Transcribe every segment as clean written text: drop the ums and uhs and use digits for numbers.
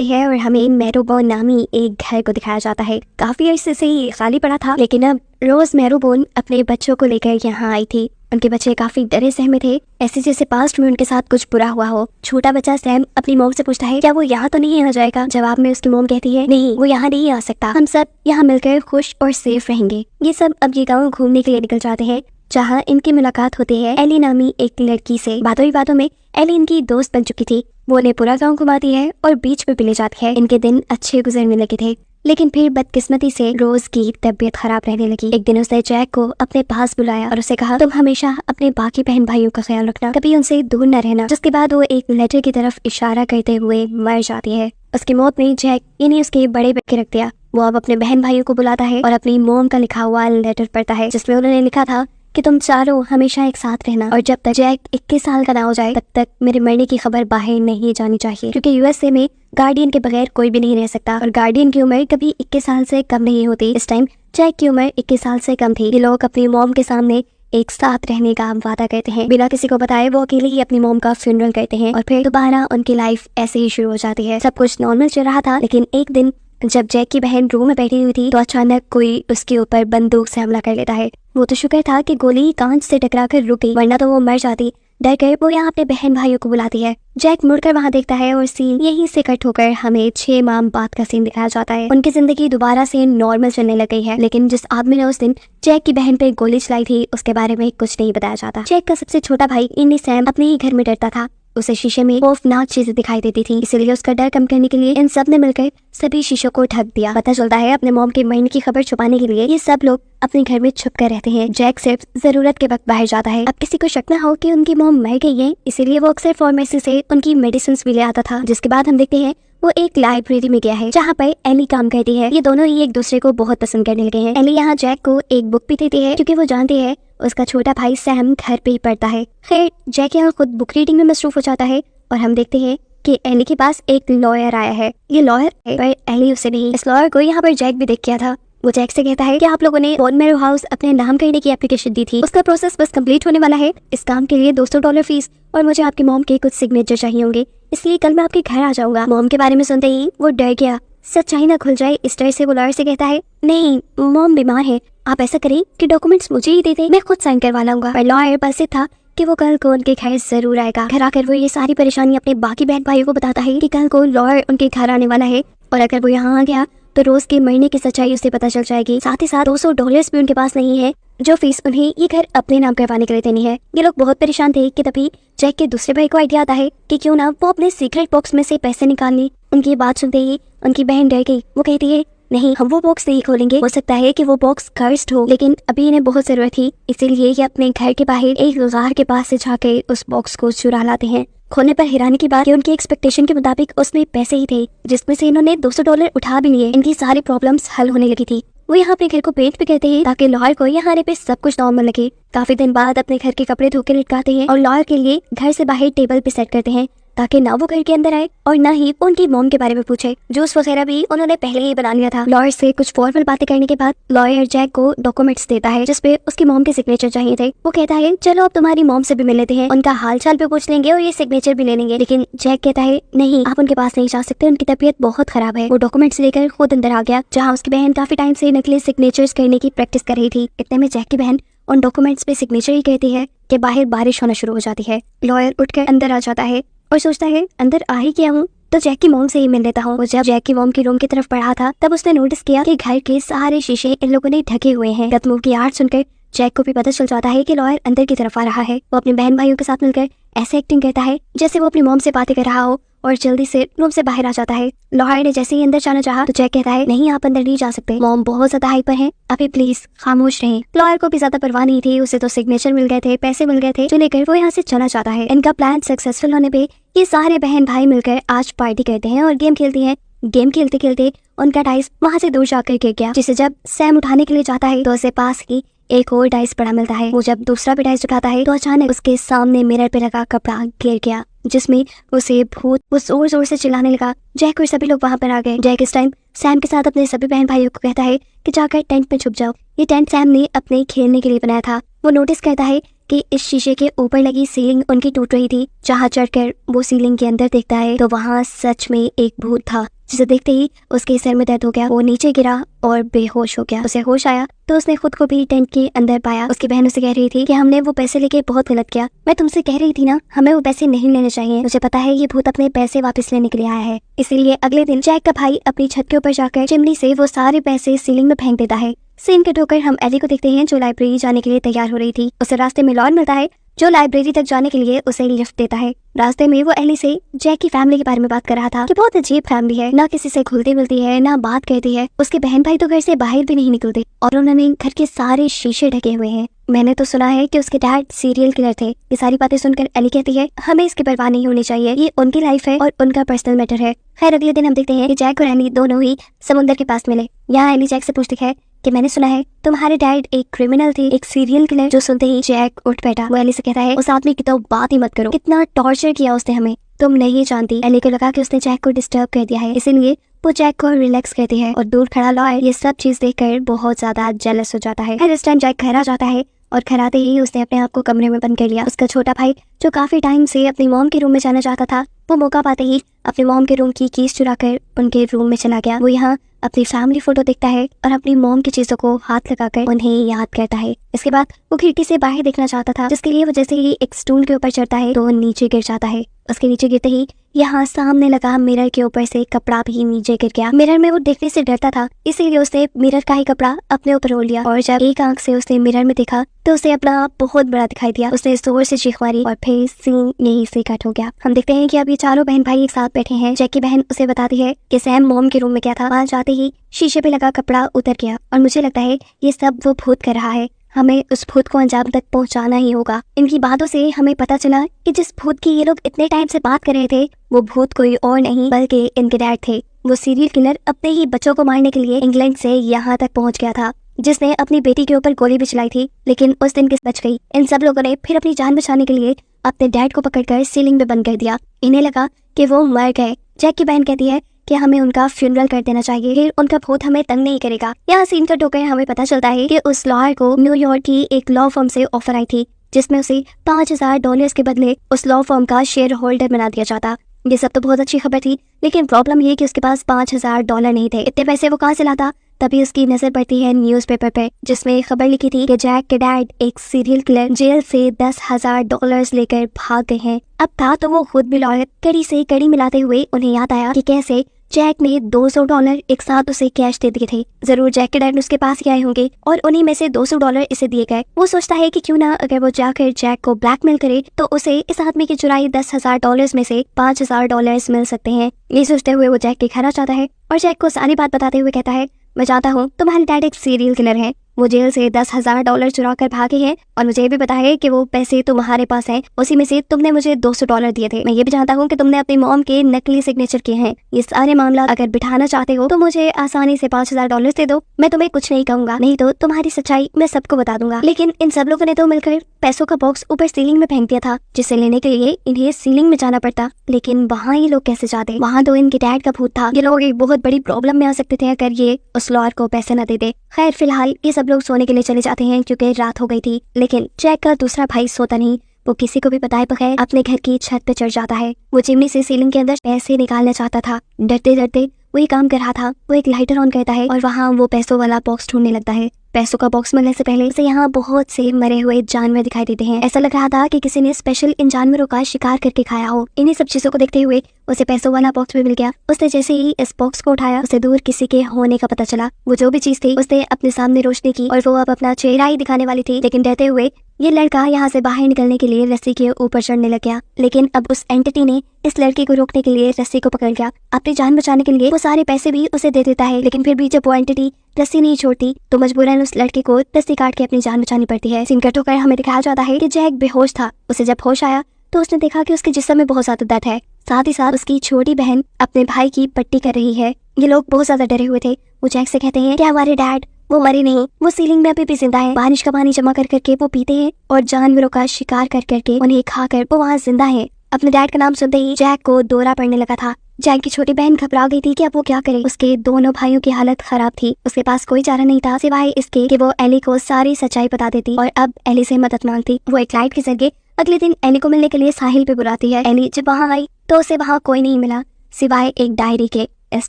है और हमें मैरोबोन नामी एक घर को दिखाया जाता है। काफी अरसे से ये खाली पड़ा था, लेकिन अब रोज मैरोबोन अपने बच्चों को लेकर यहाँ आई थी। उनके बच्चे काफी डरे सहमे थे, ऐसे जैसे पास्ट में उनके साथ कुछ बुरा हुआ हो। छोटा बच्चा सैम अपनी मोम से पूछता है क्या वो यहाँ तो नहीं आ जाएगा। जवाब में उसकी मोम कहती है नहीं, वो यहाँ नहीं आ सकता, हम सब यहाँ मिलकर खुश और सेफ रहेंगे। ये सब अब ये गाँव घूमने के लिए निकल जाते हैं, जहाँ इनकी मुलाकात होती है एली नामी एक लड़की से। बातों ही बातों में एली इनकी दोस्त बन चुकी थी। वो उन्हें पूरा गाँव घुमाती है और बीच में भी ले जाती है। इनके दिन अच्छे गुजरने लगे थे, लेकिन फिर बदकिस्मती से रोज की तबीयत खराब रहने लगी। एक दिन उसने जैक को अपने पास बुलाया और उसे कहा तुम हमेशा अपने बाकी बहन भाइयों का ख्याल रखना, कभी उनसे दूर न रहना। जिसके बाद वो एक लेटर की तरफ इशारा करते हुए मर जाती है। उसकी मौत ने जैक यानी उसके बड़े बेटे रख दिया। वो अब अपने बहन भाइयों को बुलाता है और अपनी मोम का लिखा हुआ लेटर पढ़ता है, जिसमें उन्होंने लिखा था कि तुम चारों हमेशा एक साथ रहना और जब तक जैक 21 साल का ना हो जाए तब तक मेरे मरने की खबर बाहर नहीं जानी चाहिए, क्योंकि यूएसए में गार्डियन के बगैर कोई भी नहीं रह सकता और गार्डियन की उम्र कभी 21 साल से कम नहीं होती। इस टाइम जैक की उम्र 21 साल से कम थी। ये लोग अपनी मॉम के सामने एक साथ रहने का वादा करते हैं। बिना किसी को बताए वो अकेले ही अपनी मॉम का फ्यूनरल करते हैं और फिर दोबारा उनकी लाइफ ऐसे ही शुरू हो जाती है। सब कुछ नॉर्मल चल रहा था, लेकिन एक दिन जब जैक की बहन रूम में बैठी हुई थी तो अचानक कोई उसके ऊपर बंदूक से हमला कर लेता है। वो तो शुक्र था कि गोली कांच से टकराकर रुक गई, वरना तो वो मर जाती। डर कर वो यहाँ अपने बहन भाइयों को बुलाती है। जैक मुड़कर वहाँ देखता है और सीन यहीं से कट होकर हमें 6 माह बाद का सीन दिखाया जाता है। उनकी जिंदगी दोबारा से नॉर्मल चलने लग गई है, लेकिन जिस आदमी ने उस दिन जैक की बहन पे गोली चलाई थी उसके बारे में कुछ नहीं बताया जाता। जैक का सबसे छोटा भाई यानी सैम अपने ही घर में डरता था। उसे शीशे में खौफनाक चीजें दिखाई देती थी, इसलिए उसका डर कम करने के लिए इन सब ने मिलकर सभी शीशों को ढक दिया। पता चलता है अपने मॉम के मरने की खबर छुपाने के लिए ये सब लोग अपने घर में छुप कर रहते हैं। जैक सिर्फ जरूरत के वक्त बाहर जाता है। अब किसी को शक न हो कि उनकी मॉम मर गई है, इसीलिए वो अक्सर फार्मेसी से उनकी मेडिसिन भी ले आता था। जिसके बाद हम देखते हैं वो एक लाइब्रेरी में गया है जहाँ पर एली काम करती है। ये दोनों ही एक दूसरे को बहुत पसंद करने लगे हैं। एली यहाँ जैक को एक बुक भी देती है क्योंकि वो जानती है उसका छोटा भाई सैम घर पे ही पढ़ता है। खैर जैक यहाँ खुद बुक रीडिंग में मसरूफ हो जाता है और हम देखते हैं कि एली के पास एक लॉयर आया है। ये लॉयर है पर एली उसे नहीं। इस लॉयर को यहाँ पर जैक भी देख गया था। वो जैक से कहता है कि आप लोगों ने बोन मैरो हाउस अपने नाम करने की एप्लीकेशन दी थी, उसका प्रोसेस बस कंप्लीट होने वाला है। इस काम के लिए $200 फीस और मुझे आपकी मॉम के कुछ सिग्नेचर चाहिए होंगे, इसलिए कल मैं आपके घर आ जाऊंगा। मॉम के बारे में सुनते ही वो डर गया, सच्चाई ना खुल जाए इस तरह से वो लॉयर से कहता है नहीं मॉम बीमार है, आप ऐसा करें कि डॉक्यूमेंट्स मुझे ही दे दें, मैं खुद साइन करवा लाऊंगा। पर लॉयर बस था कि वो कल को उनके घर जरूर आएगा। घर आकर वो ये सारी परेशानी अपने बाकी बहन भाइयों को बताता है कि कल को लॉयर उनके घर आने वाला है और अगर वो यहाँ आ गया तो रोज के महीने की सच्चाई उसे पता चल जाएगी। साथ ही साथ $200 भी उनके पास नहीं है जो फीस उन्हें ये घर अपने नाम करवाने के लिए देनी है। ये लोग बहुत परेशान थे कि तभी जैक के दूसरे भाई को आइडिया आता है कि क्यों ना वो अपने सीक्रेट बॉक्स में से पैसे निकाल ले। उनकी बात सुनते ही उनकी बहन डर गई। वो कहती है नहीं हम वो बॉक्स नहीं खोलेंगे, हो सकता है कि वो बॉक्स कर्स्ड हो, लेकिन अभी इन्हें बहुत जरूरत थी, इसीलिए ये अपने घर के बाहर एक गार के पास से जाके उस बॉक्स को चुरा लाते हैं। खोलने पर हैरानी की बात कि उनकी एक्सपेक्टेशन के मुताबिक उसमें पैसे ही थे, जिसमें से इन्होंने $200 उठा भी लिए। इनकी सारी प्रॉब्लम्स हल होने लगी थी। वो यहाँ अपने घर को पेंट भी करते हैं ताकि लॉयर को यहाँ आने पे सब कुछ नॉर्मल लगे। काफी दिन बाद अपने घर के कपड़े धो के लटकाते हैं और लॉयर के लिए घर से बाहर टेबल पे सेट करते हैं ताकि ना वो घर के अंदर आए और ना ही उनकी मॉम के बारे में पूछे। जूस वगैरह भी उन्होंने पहले ही बना लिया था। लॉयर से कुछ फॉर्मल बातें करने के बाद लॉयर जैक को डॉक्यूमेंट्स देता है जिसपे उसकी मॉम के सिग्नेचर चाहिए थे। वो कहता है चलो अब तुम्हारी मॉम से भी मिल लेते हैं, उनका हाल चाल भी पूछ लेंगे और ये सिग्नेचर भी ले लेंगे। लेकिन जैक कहता है नहीं आप उनके पास नहीं जा सकते, उनकी तबीयत बहुत खराब है। वो डॉक्यूमेंट्स लेकर खुद अंदर आ गया जहाँ उसकी बहन काफी टाइम से नकली सिग्नेचर्स करने की प्रैक्टिस कर रही थी। इतने में जैक की बहन उन डॉक्यूमेंट्स पे सिग्नेचर ही कहती है कि बाहर बारिश होना शुरू हो जाती है। लॉयर उठकर अंदर आ जाता है और सोचता है अंदर आ ही गया हूँ तो जैक की मॉम से ही मिल लेता हूँ। वो जब जैक की मॉम की रूम की तरफ बढ़ा था तब उसने नोटिस किया कि घर के सारे शीशे इन लोगों ने ढके हुए हैं। कदमों की आवाज सुनकर जैक को भी पता चल जाता है कि लॉयर अंदर की तरफ आ रहा है। वो अपने बहन भाइयों के साथ मिलकर ऐसे एक्टिंग करता है जैसे वो अपनी मॉम से बातें कर रहा हो और जल्दी से रूम से बाहर आ जाता है। लॉयर ने जैसे ही अंदर जाना चाहा तो जैक कहता है नहीं आप अंदर नहीं जा सकते, मॉम बहुत ज्यादा हाइपर है, अभी प्लीज खामोश रहें। लॉयर को भी ज्यादा परवाह नहीं थी, उसे तो सिग्नेचर मिल गए थे, पैसे मिल गए थे, जो लेकर वो यहाँ से चला जाता है। इनका प्लान सक्सेसफुल होने पे ये सारे बहन भाई मिलकर आज पार्टी करते हैं और गेम खेलती हैं। गेम खेलते खेलते उनका डाइस वहाँ से दूर जाकर गिर गया, जिसे जब सैम उठाने के लिए जाता है तो उसे पास ही एक और डाइस पड़ा मिलता है। वो जब दूसरा भी डाइस उठाता है तो अचानक उसके सामने मिरर पे लगा कपड़ा गिर गया जिसमें उसे भूत वो जोर जोर से चिल्लाने लगा। जैक और सभी लोग वहाँ पर आ गए। जैक इस टाइम सैम के साथ अपने सभी बहन भाइयों को कहता है कि जाकर टेंट में छुप जाओ। ये टेंट सैम ने अपने खेलने के लिए बनाया था। वो नोटिस करता है कि इस शीशे के ऊपर लगी सीलिंग उनकी टूट रही थी। जहाँ चढ़कर वो सीलिंग के अंदर देखता है तो वहाँ सच में एक भूत था, जिसे देखते ही उसके सर में दर्द हो गया। वो नीचे गिरा और बेहोश हो गया। उसे होश आया तो उसने खुद को भी टेंट के अंदर पाया। उसकी बहन उसे कह रही थी कि हमने वो पैसे लेके बहुत गलत किया। मैं तुमसे कह रही थी ना, हमें वो पैसे नहीं लेने चाहिए। मुझे पता है ये भूत अपने पैसे वापस लेने के लिए आया है। इसीलिए अगले दिन जैक का भाई अपनी छत के ऊपर जाकर चिमनी से वो सारे पैसे सीलिंग में फेंक देता है। सीन कट होकर हम एली को देखते हैं, जो लाइब्रेरी जाने के लिए तैयार हो रही थी। उसे रास्ते में लॉन मिलता है, जो लाइब्रेरी तक जाने के लिए उसे लिफ्ट देता है। रास्ते में वो एली से जैक की फैमिली के बारे में बात कर रहा था कि बहुत अजीब फैमिली है, ना किसी से घुलती मिलती है, ना बात करती है। उसके बहन भाई तो घर से बाहर भी नहीं निकलते और उन्होंने घर के सारे शीशे ढके हुए हैं। मैंने तो सुना है कि उसके डैड सीरियल किलर थे। ये सारी बातें सुनकर एली कहती है हमें इसकी परवाह नहीं होनी चाहिए, ये उनकी लाइफ है और उनका पर्सनल मैटर है। खैर अगले दिन हम देखते हैं कि जैक और एली दोनों ही समुद्र के पास मिले। यहाँ एली जैक से पूछती है कि मैंने सुना है तुम्हारे डैड एक क्रिमिनल थे, एक सीरियल किलर। जो सुनते ही जैक उठ बैठा। वो एली से कहता है उस आदमी की तो बात ही मत करो, कितना टॉर्चर किया उसने हमें, तुम नहीं जानती। एली को लगा कि उसने जैक को डिस्टर्ब कर दिया है, इसीलिए वो जैक को रिलैक्स करती है और दूर खड़ा लॉयर ये सब चीज देखकर बहुत ज्यादा जेलस हो जाता है। हर इस टाइम जैक घर आ जाता है और घर आते ही उसने अपने आप को कमरे में बंद कर लिया। उसका छोटा भाई जो काफी टाइम से अपनी मॉम के रूम में जाना चाहता था, वो मौका पाते ही अपने मॉम के रूम की कीज चुराकर उनके रूम में चला गया। वो यहाँ अपनी फैमिली फोटो देखता है और अपनी मॉम की चीजों को हाथ लगाकर उन्हें याद करता है। इसके बाद वो खिड़की से बाहर देखना चाहता था, जिसके लिए वो जैसे ही एक स्टूल के ऊपर चढ़ता है तो वो नीचे गिर जाता है। उसके नीचे गिरते ही यहाँ सामने लगा मिरर के ऊपर से कपड़ा भी नीचे गिर गया। मिरर में वो देखने से डरता था, इसीलिए उसने मिरर का ही कपड़ा अपने ऊपर ओढ़ लिया और जब एक आंख से उसने मिरर में देखा तो उसे अपना आप बहुत बड़ा दिखाई दिया। उसने जोर से चीख मारी और फिर सीन यहीं से कट हो गया। हम देखते हैं कि अब ये चारों बहन भाई एक साथ बैठे हैं। जैक की बहन उसे बताती है कि सैम मॉम के रूम में क्या था। वहाँ जाते ही शीशे पे लगा कपड़ा उतर गया और मुझे लगता है ये सब वो भूत कर रहा है। हमें उस भूत को अंजाम तक पहुंचाना ही होगा। इनकी बातों से हमें पता चला कि जिस भूत की ये लोग इतने टाइम से बात कर रहे थे वो भूत कोई और नहीं बल्कि इनके डैड थे। वो सीरियल किलर अपने ही बच्चों को मारने के लिए इंग्लैंड से यहाँ तक पहुंच गया था, जिसने अपनी बेटी के ऊपर गोली भी चलाई थी, लेकिन उस दिन किस बच गई। इन सब लोगों ने फिर अपनी जान बचाने के लिए अपने डैड को पकड़कर सीलिंग में बंद कर दिया। इन्हें लगा कि वो मर गए। जैक की बहन कहती है कि हमें उनका फ्यूनरल कर देना चाहिए, फिर उनका भूत हमें तंग नहीं करेगा। यहाँ सीन कट होकर हमें पता चलता है कि उस लॉयर को न्यूयॉर्क की एक लॉ फर्म से ऑफर आई थी, जिसमें उसे $5000 के बदले उस लॉ फर्म का शेयर होल्डर बना दिया जाता। ये सब तो बहुत अच्छी खबर थी, लेकिन प्रॉब्लम ये कि उसके पास $5000 नहीं थे। इतने पैसे वो कहाँ से लाता? तभी उसकी नजर पड़ती है न्यूज़पेपर पे, जिसमें खबर लिखी थी कि जैक के डैड एक सीरियल किलर जेल से $10,000 लेकर भाग गए हैं। अब था तो वो खुद भी लॉयर। कड़ी से कड़ी मिलाते हुए उन्हें याद आया कि कैसे जैक ने $200 एक साथ उसे कैश दे दिए थे। जरूर जैक के डैड उसके पास ही आए होंगे और उन्हीं में से $200 इसे दिए गए। वो सोचता है कि क्यों ना अगर वो जाकर जैक को ब्लैकमेल करे तो उसे इस आदमी की चुराई $10,000 में से $5,000 मिल सकते हैं। ये सोचते हुए वो जैक के घर आ जाता है और जैक को सारी बात बताते हुए कहता है मैं जानता हूँ तुम्हारे डैड एक सीरियल किलर है, वो जेल से $10,000 चुरा कर भागे हैं और मुझे भी पता है कि वो पैसे तुम्हारे पास हैं, उसी में से तुमने मुझे $200 दिए थे। मैं ये भी जानता हूँ कि तुमने अपनी मॉम के नकली सिग्नेचर किए हैं। ये सारे मामला अगर बिठाना चाहते हो तो मुझे आसानी से $5,000 दे दो, मैं तुम्हें कुछ नहीं कहूंगा, नहीं तो तुम्हारी सच्चाई मैं सबको बता दूंगा। लेकिन इन सब लोगों ने तो मिलकर पैसों का बॉक्स ऊपर सीलिंग में फेंक दिया था, जिसे लेने के लिए इन्हें सीलिंग में जाना पड़ता। लेकिन वहाँ ये लोग कैसे जाते? वहाँ तो इनके डैड का भूत था। ये लोग एक बहुत बड़ी प्रॉब्लम में आ सकते थे अगर ये उस लॉयर को पैसे न दे दे। खैर फिलहाल ये सब लोग सोने के लिए चले जाते हैं क्योंकि रात हो गई थी। लेकिन जैक का दूसरा भाई सोता नहीं, वो किसी को भी बताए बगैर अपने घर की छत पे चढ़ जाता है। वो चिमनी से सीलिंग के अंदर पैसे निकालना चाहता था। डरते डरते वो ये काम कर रहा था। वो एक लाइटर ऑन करता है और वहाँ वो पैसों वाला बॉक्स ढूंढने लगता है। पैसों का बॉक्स मिलने से पहले उसे यहाँ बहुत से मरे हुए जानवर दिखाई देते हैं। ऐसा लग रहा था कि किसी ने स्पेशल इन जानवरों का शिकार करके खाया हो। इन्हीं सब चीजों को देखते हुए उसे पैसों वाला बॉक्स भी मिल गया। उसने जैसे ही इस बॉक्स को उठाया उसे दूर किसी के होने का पता चला। वो जो भी चीज थी उसने अपने सामने रोशनी की और वो अब अपना चेहरा ही दिखाने वाली थी, लेकिन डरते हुए ये लड़का यहाँ से बाहर निकलने के लिए रस्सी के ऊपर चढ़ने लग गया। लेकिन अब उस एंटिटी ने इस लड़के को रोकने के लिए रस्सी को पकड़ लिया। अपनी जान बचाने के लिए वो सारे पैसे भी उसे दे देता है, लेकिन फिर भी जब वो एंटिटी रस्सी नहीं छोड़ती तो मजबूरन उस लड़के को रस्सी काट के अपनी जान बचानी पड़ती है। सीन कट होकर हमें दिखाया जाता है कि जैक बेहोश था। उसे जब होश आया तो उसने देखा कि उसके जिस्म में बहुत ज्यादा दर्द है। साथ ही साथ उसकी छोटी बहन अपने भाई की पट्टी कर रही है। ये लोग बहुत ज्यादा डरे हुए थे। वो जैक से कहते हैं कि हमारे डैड वो मरे नहीं, वो सीलिंग में अभी भी जिंदा है। बारिश का पानी जमा कर करके वो पीते हैं और जानवरों का शिकार कर करके उन्हें खाकर वो वहाँ जिंदा है। अपने डैड का नाम सुनते ही जैक को दौरा पड़ने लगा था। जैक की छोटी बहन घबरा गई थी कि अब वो क्या करे। उसके दोनों भाइयों की हालत खराब थी। उसके पास कोई चारा नहीं था सिवाय इसके कि वो एली को सारी सच्चाई बता देती और अब एली से मदद मांगती। वो एक लाइट के जरिए अगले दिन एली को मिलने के लिए साहिल पे बुलाती है। एली जब वहाँ आई तो उसे वहाँ कोई नहीं मिला सिवाय एक डायरी के। इस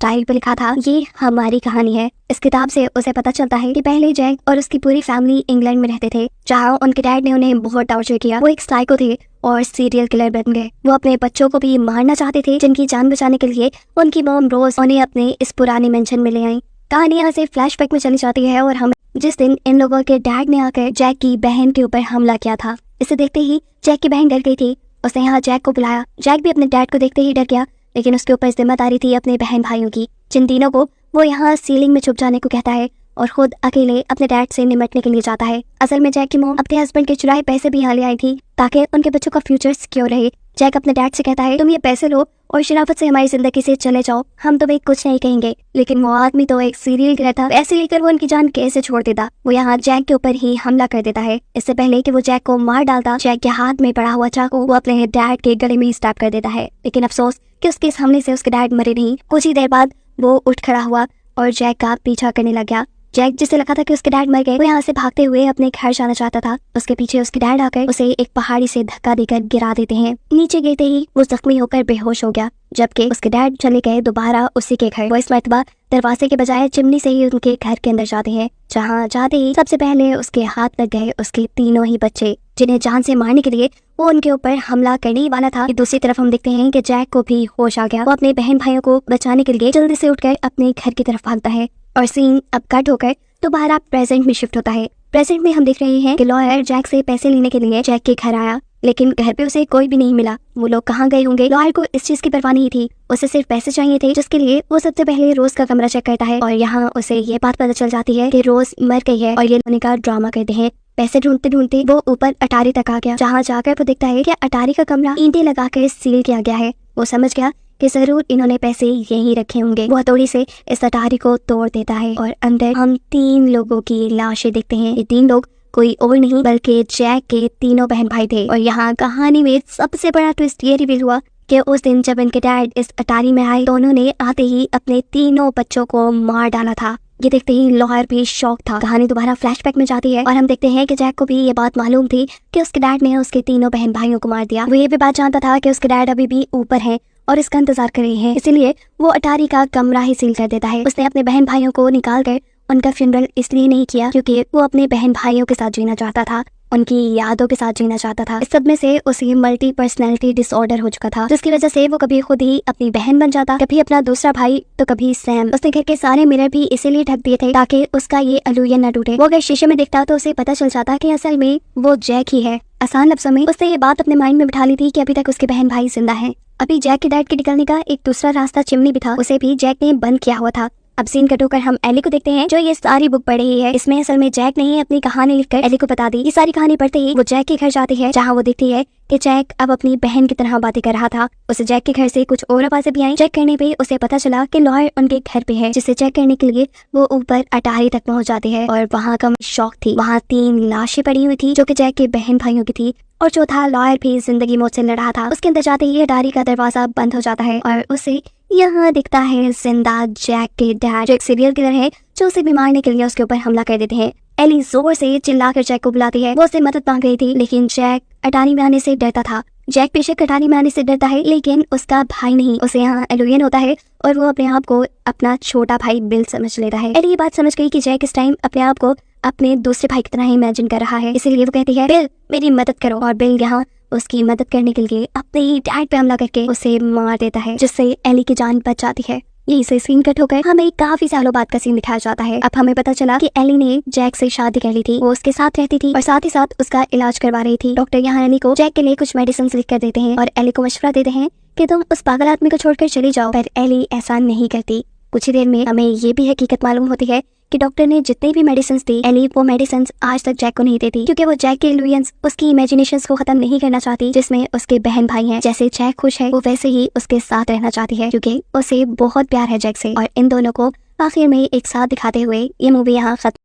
डायरी पे लिखा था, ये हमारी कहानी है। इस किताब से उसे पता चलता है कि पहले जैक और उसकी पूरी फैमिली इंग्लैंड में रहते थे, जहाँ उनके डैड ने उन्हें बहुत टॉर्चर किया। वो एक साइको थे और सीरियल किलर बन गए। वो अपने बच्चों को भी मारना चाहते थे, जिनकी जान बचाने के लिए उनकी मॉम रोज उन्हें अपने इस पुराने मेंशन में ले आई। कहानी यहाँ से फ्लैशबैक में चली जाती है और हम जिस दिन इन लोगों के डैड ने आकर जैक की बहन के ऊपर हमला किया था, इसे देखते ही जैक की बहन डर गई थी। उसने यहाँ जैक को बुलाया। जैक भी अपने डैड को देखते ही डर गया, लेकिन उसके ऊपर जिम्मेदारी थी अपने बहन भाइयों की, जिन तीनों को वो यहाँ सीलिंग में छुप जाने को कहता है और खुद अकेले अपने डैड से निपटने के लिए जाता है। असल में जैक की मॉम अपने हस्बैंड के चुराए पैसे भी यहाँ ले आई थी ताकि उनके बच्चों का फ्यूचर सिक्योर रहे। जैक अपने डैड से कहता है, तुम ये पैसे लो और शराफत से हमारी जिंदगी से चले जाओ, हम तुम्हें कुछ नहीं कहेंगे। लेकिन वो आदमी तो एक सीरियल किलर था, पैसे लेकर वो उनकी जान कैसे छोड़ देता। वो यहाँ जैक के ऊपर ही हमला कर देता है। इससे पहले कि वो जैक को मार डालता, जैक के हाथ में पड़ा हुआ चाकू वो अपने डैड के गले में स्टैब कर देता है। लेकिन अफसोस कि उसके इस हमले से उसके डैड मरे नहीं। कुछ ही देर बाद वो उठ खड़ा हुआ और जैक का पीछा करने लग गया। जैक जिसे लगा था कि उसके डैड मर गए, वो यहाँ से भागते हुए अपने घर जाना चाहता था। उसके पीछे उसके डैड आकर उसे एक पहाड़ी से धक्का देकर गिरा देते हैं। नीचे गिरते ही वो जख्मी होकर बेहोश हो गया, जबकि उसके डैड चले गए दोबारा उसी के घर। वो इस मर्तबा दरवाजे के बजाय चिमनी से ही उनके घर के अंदर जाते हैं, जहाँ जाते ही सबसे पहले उसके हाथ लग गए उसके तीनों ही बच्चे, जिन्हें जान से मारने के लिए वो उनके ऊपर हमला करने ही वाला था। दूसरी तरफ हम देखते हैं कि जैक को भी होश आ गया। वो अपने बहन भाइयों को बचाने के लिए जल्दी से उठकर अपने घर की तरफ भागता है और सीन अब कट होकर दोबारा प्रेजेंट में शिफ्ट होता है। प्रेजेंट में हम देख रहे हैं कि लॉयर जैक से पैसे लेने के लिए जैक के घर आया, लेकिन घर पे उसे कोई भी नहीं मिला। वो लोग कहाँ गए होंगे? लॉयर को इस चीज की परवाह नहीं थी, उसे सिर्फ पैसे चाहिए थे, जिसके लिए वो सबसे पहले रोज का कमरा चेक करता है और यहाँ उसे ये बात पता चल जाती है कि रोज मर गई है और ये लोने का ड्रामा करते हैं। पैसे ढूंढते ढूंढते वो ऊपर अटारी तक आ गया, जहाँ जाकर वो देखता है कि अटारी का कमरा ईंटें लगाकर सील किया गया है। वो समझ गया कि जरूर इन्होंने पैसे यहीं रखे होंगे। वो हथौड़ी से इस अटारी को तोड़ देता है और अंदर हम 3 लोगों की लाशें देखते हैं। ये 3 लोग कोई और नहीं बल्कि जैक के तीनों बहन भाई थे। और यहाँ कहानी में सबसे बड़ा ट्विस्ट ये रिवील हुआ कि उस दिन जब इनके डैड इस अटारी में आए तो उन्होंने आते ही अपने तीनों बच्चों को मार डाला था। ये देखते ही लॉयर भी शॉक था। कहानी दोबारा फ्लैशबैक में जाती है और हम देखते हैं कि जैक को भी ये बात मालूम थी कि उसके डैड ने उसके तीनों बहन भाइयों को मार दिया। वो ये भी बात जानता था कि उसके डैड अभी भी ऊपर हैं और इसका इंतजार कर रहे हैं, इसीलिए वो अटारी का कमरा ही सील कर देता है। उसने अपने बहन भाइयों को निकाल कर उनका फ्यूनरल इसलिए नहीं किया क्योंकि वो अपने बहन भाइयों के साथ जीना चाहता था, उनकी यादों के साथ जीना चाहता था। इस सदमे से उसे मल्टी पर्सनैलिटी डिसऑर्डर हो चुका था, जिसकी वजह से वो कभी खुद ही अपनी बहन बन जाता, कभी अपना दूसरा भाई तो कभी सैम। उसने घर के सारे मिरर भी इसीलिए ढक दिए थे ताकि उसका ये इल्यूजन न टूटे। वो अगर शीशे में देखता तो उसे पता चल जाता कि असल में वो जैक ही है। आसान लफ्जों में उसने ये बात अपने माइंड में बिठा ली थी कि अभी तक उसके बहन भाई जिंदा हैं। अभी जैक के डैड के निकलने का एक दूसरा रास्ता चिमनी भी था, उसे भी जैक ने बंद किया हुआ था। अब सीन कट होकर हम एली को देखते हैं जो ये सारी बुक पढ़ रही है। इसमें असल में जैक ने ही अपनी कहानी लिखकर एली को बता दी। ये सारी कहानी पढ़ते ही वो जैक के घर जाती है, जहाँ वो देखती है कि जैक अब अपनी बहन की तरह बातें कर रहा था। उसे जैक के घर से कुछ और आवाजें भी आई। चेक करने पे उसे पता चला कि लॉयर उनके घर पे है, जिसे चेक करने के लिए वो ऊपर अटारी तक पहुंच जाते हैं और वहाँ का शौक थी। वहाँ 3 लाशें पड़ी हुई थी जो कि जैक के बहन भाइयों की थी और चौथा लॉयर भी जिंदगी मौत से लड़ रहा था। उसके अंदर जाते ही अटारी का दरवाजा बंद हो जाता है और उसे यहाँ दिखता है जिंदा जैक के डैड, जो एक सीरियल किलर है जो उसे भी मारने के लिए उसके ऊपर हमला कर देते हैं। एली जोर से चिल्लाकर जैक को बुलाती है। वो उससे मदद मांग रही थी, लेकिन जैक अटारी में आने से डरता था। जैक बेशक अटारी में आने से डरता है, लेकिन उसका भाई नहीं। उसे यहाँ एलियन होता है और वो अपने आप को अपना छोटा भाई बिल समझ लेता है। एली ये बात समझ गई कि जैक इस टाइम अपने आप को अपने दूसरे भाई की तरह ही इमेजिन कर रहा है, इसीलिए वो कहती है, बिल मेरी मदद करो। और बिल यहाँ उसकी मदद करने के लिए अपने ही डैड पे हमला करके उसे मार देता है, जिससे एली की जान बच जाती है। यही से सीन कट होकर हमें काफी सालों बाद का सीन दिखाया जाता है। अब हमें पता चला कि एली ने जैक से शादी कर ली थी। वो उसके साथ रहती थी और साथ ही साथ उसका इलाज करवा रही थी। डॉक्टर यहाँ एली को जैक के लिए कुछ मेडिसिन लिख कर देते हैं और एली को मशवरा देते हैं कि तुम उस पागल आदमी को छोड़कर चली जाओ, पर एली ऐसा नहीं करती। कुछ ही देर में हमें ये भी हकीकत मालूम होती है कि डॉक्टर ने जितने भी मेडिसिन दी, एली वो मेडिसिन आज तक जैक को नहीं देती, क्योंकि वो जैक के इल्यूजन्स, उसकी इमेजिनेशंस को खत्म नहीं करना चाहती, जिसमें उसके बहन भाई हैं। जैसे जैक खुश है वो वैसे ही उसके साथ रहना चाहती है, क्योंकि उसे बहुत प्यार है जैक से। और इन दोनों को आखिर में एक साथ दिखाते हुए ये मूवी यहाँ खत्म